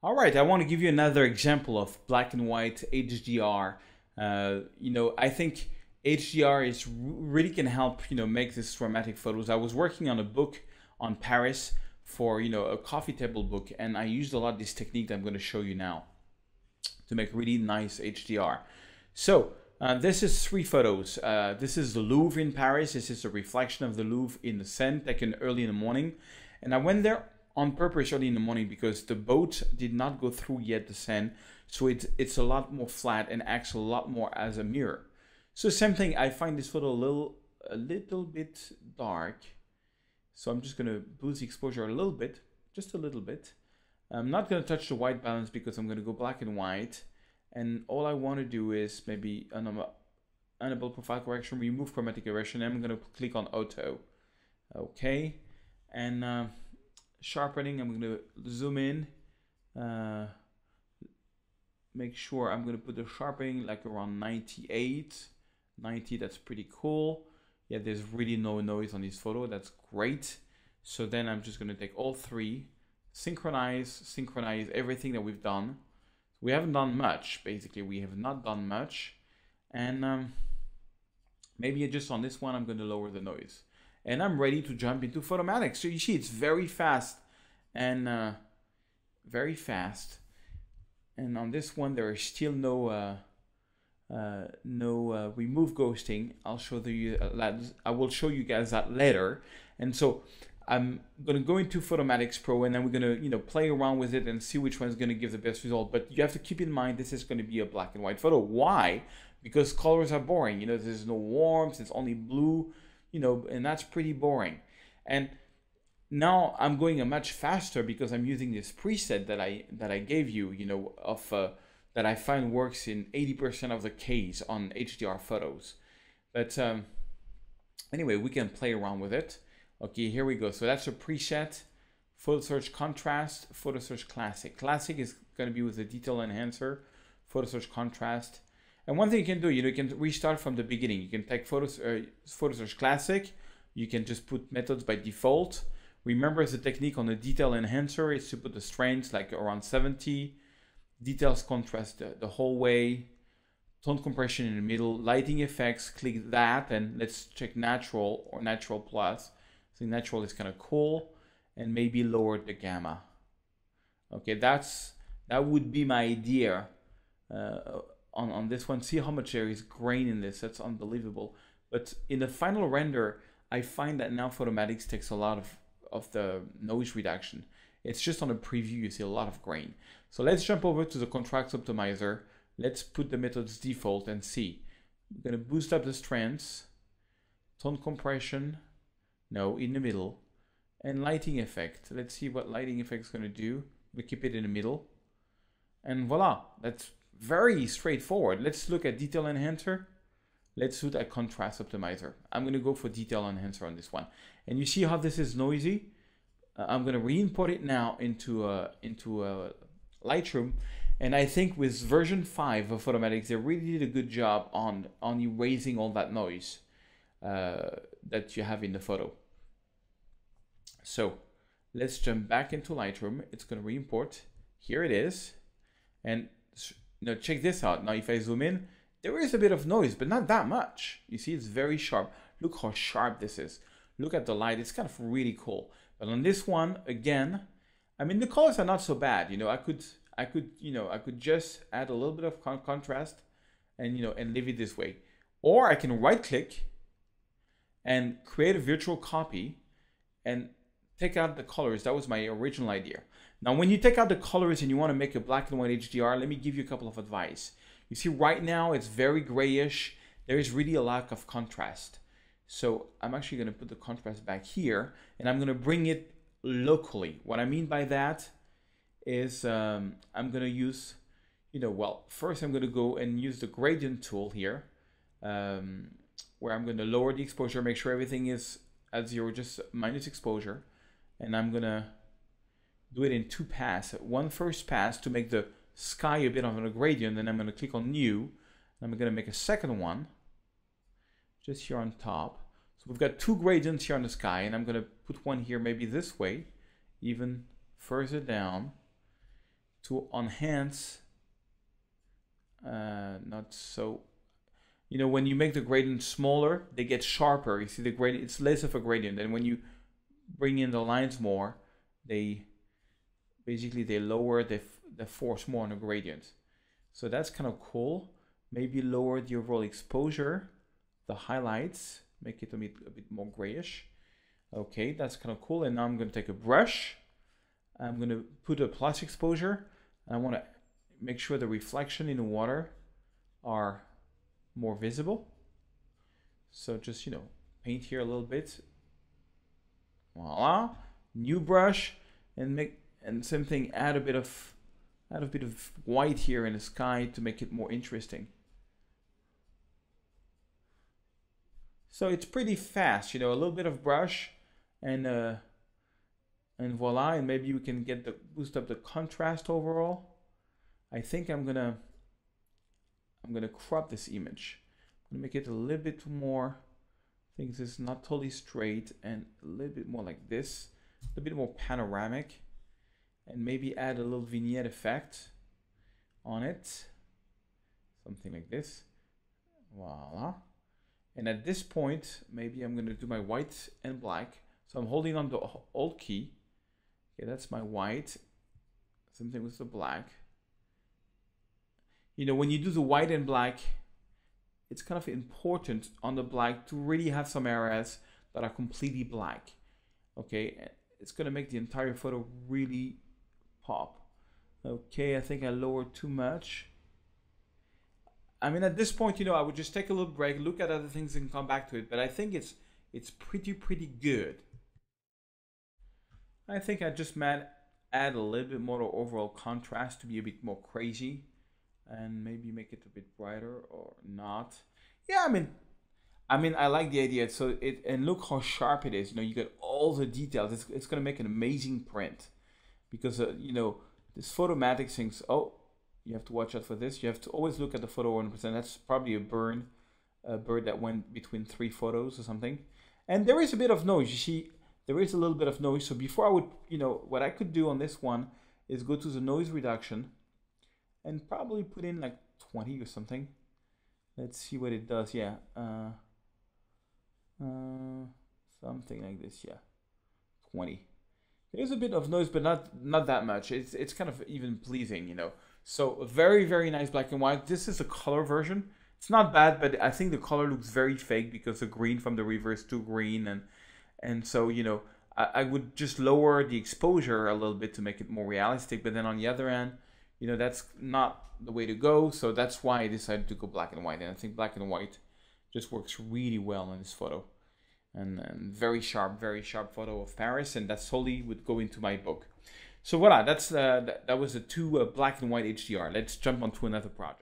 All right, I want to give you another example of black and white HDR. I think HDR is really can help make these dramatic photos. I was working on a book on Paris for a coffee table book, and I used a lot of this technique that I'm going to show you now to make really nice HDR. So this is three photos. This is the Louvre in Paris. This is a reflection of the Louvre in the Seine taken early in the morning, and I went there on purpose early in the morning because the boat did not go through yet the Seine, so it's a lot more flat and acts a lot more as a mirror. So same thing, I find this photo a little bit dark, so I'm just gonna boost the exposure a little bit, just a little bit. I'm not gonna touch the white balance because I'm gonna go black and white, and all I want to do is maybe enable profile correction, remove chromatic aberration, and I'm gonna click on auto. Okay, and sharpening, I'm going to zoom in, make sure I'm going to put the sharpening like around 98, 90, that's pretty cool. Yeah, there's really no noise on this photo, that's great. So then I'm just going to take all three, synchronize everything that we've done. We haven't done much, basically, we have not done much. And maybe just on this one, I'm going to lower the noise. And I'm ready to jump into Photomatic. So you see, it's very fast and very fast. And on this one, there is still no remove ghosting. I will show you guys that later. And so I'm gonna go into Photomatic Pro, and then we're gonna play around with it and see which one's gonna give the best result. But you have to keep in mind this is gonna be a black and white photo. Why? Because colors are boring. There's no warmth. It's only blue. And that's pretty boring. And now I'm going a much faster because I'm using this preset that I gave you, that I find works in 80% of the case on HDR photos. But anyway, we can play around with it. Okay, here we go. So that's a preset. Photo Search Contrast, Photo Search Classic. Classic is going to be with the detail enhancer. Photo Search Contrast. And one thing you can do, you can restart from the beginning. You can take Photo Search Classic. You can just put methods by default. Remember, the technique on the detail enhancer is to put the strengths like around 70, details contrast the whole way, tone compression in the middle, lighting effects, click that, and let's check natural or natural plus. So natural is kind of cool, and maybe lower the gamma. Okay, that would be my idea. On this one, see how much there is grain in this. That's unbelievable. But in the final render, I find that now Photomatic takes a lot of the noise reduction. It's just on a preview, you see a lot of grain. So let's jump over to the contrast optimizer. Let's put the methods default and see. I'm gonna boost up the strengths, tone compression, no, in the middle, and lighting effect. Let's see what lighting effect is gonna do. We keep it in the middle, and voila, that's very straightforward. Let's look at detail enhancer. Let's look at contrast optimizer. I'm going to go for detail enhancer on this one. And you see how this is noisy? I'm going to re-import it now into Lightroom. And I think with version 5 of Photomatic, they really did a good job on erasing all that noise that you have in the photo. So let's jump back into Lightroom. It's going to re-import. Here it is. And check this out. Now, if I zoom in, there is a bit of noise, but not that much. You see, it's very sharp. Look how sharp this is. Look at the light. It's kind of really cool. But on this one, again, I mean, the colors are not so bad. I could just add a little bit of contrast, and and leave it this way. Or I can right-click and create a virtual copy and take out the colors. That was my original idea. Now, when you take out the colors and you want to make a black and white HDR, let me give you a couple of advice. You see, right now, it's very grayish. There is really a lack of contrast. So I'm actually going to put the contrast back here, and I'm going to bring it locally. What I mean by that is I'm going to use, first I'm going to go and use the gradient tool here, where I'm going to lower the exposure, make sure everything is at 0, just minus exposure. And I'm going to do it in 2 passes. One first pass to make the sky a bit of a gradient, and I'm going to click on new. And I'm going to make a second one just here on top. So we've got 2 gradients here on the sky, and I'm going to put one here maybe this way, even further down, to enhance, not so, you know, when you make the gradient smaller, they get sharper. You see the gradient, it's less of a gradient. And when you bring in the lines more, they basically they lower the force more on the gradient. So that's kind of cool. Maybe lower the overall exposure, the highlights, make it a bit more grayish. Okay, that's kind of cool. And now I'm going to take a brush. I'm going to put a plus exposure. And I want to make sure the reflection in the water are more visible. So just, you know, paint here a little bit. Voila. New brush, and same thing, add a bit of white here in the sky to make it more interesting. So it's pretty fast, you know, a little bit of brush and voila, and maybe you can get the boost up the contrast overall. I think I'm gonna crop this image. I'm gonna make it a little bit more, I think this is not totally straight, and a little bit more like this, a little bit more panoramic, and maybe add a little vignette effect on it, something like this. Voila. And at this point, maybe I'm going to do my white and black. So I'm holding on the Alt key. Okay, that's my white. Same thing with the black. You know, when you do the white and black, it's kind of important on the black to really have some areas that are completely black. Okay, it's going to make the entire photo really pop. Okay, I think I lowered too much. I mean, at this point, you know, I would just take a little break, look at other things and come back to it. But I think it's pretty good. I think I just add a little bit more overall contrast to be a bit more crazy, and maybe make it a bit brighter or not. Yeah, I mean, I like the idea. So and look how sharp it is. You know, you get all the details. It's gonna make an amazing print, because you know, this photomatic things. Oh, you have to watch out for this. You have to always look at the photo 100%. That's probably a bird that went between 3 photos or something. And there is a bit of noise. You see, there is a little bit of noise. So before I would, you know, what I could do on this one is go to the noise reduction and probably put in like 20 or something. Let's see what it does. Yeah, something like this. Yeah, 20. There's a bit of noise, but not that much. It's kind of even pleasing, you know. So very, very nice black and white. This is a color version. It's not bad, but I think the color looks very fake because the green from the river is too green, and so, you know, I would just lower the exposure a little bit to make it more realistic. But then on the other end, you know, that's not the way to go. So that's why I decided to go black and white. And I think black and white just works really well in this photo. And very sharp photo of Paris, and that's totally would go into my book. So voila, that's that was the 2 black and white HDR. Let's jump on to another project.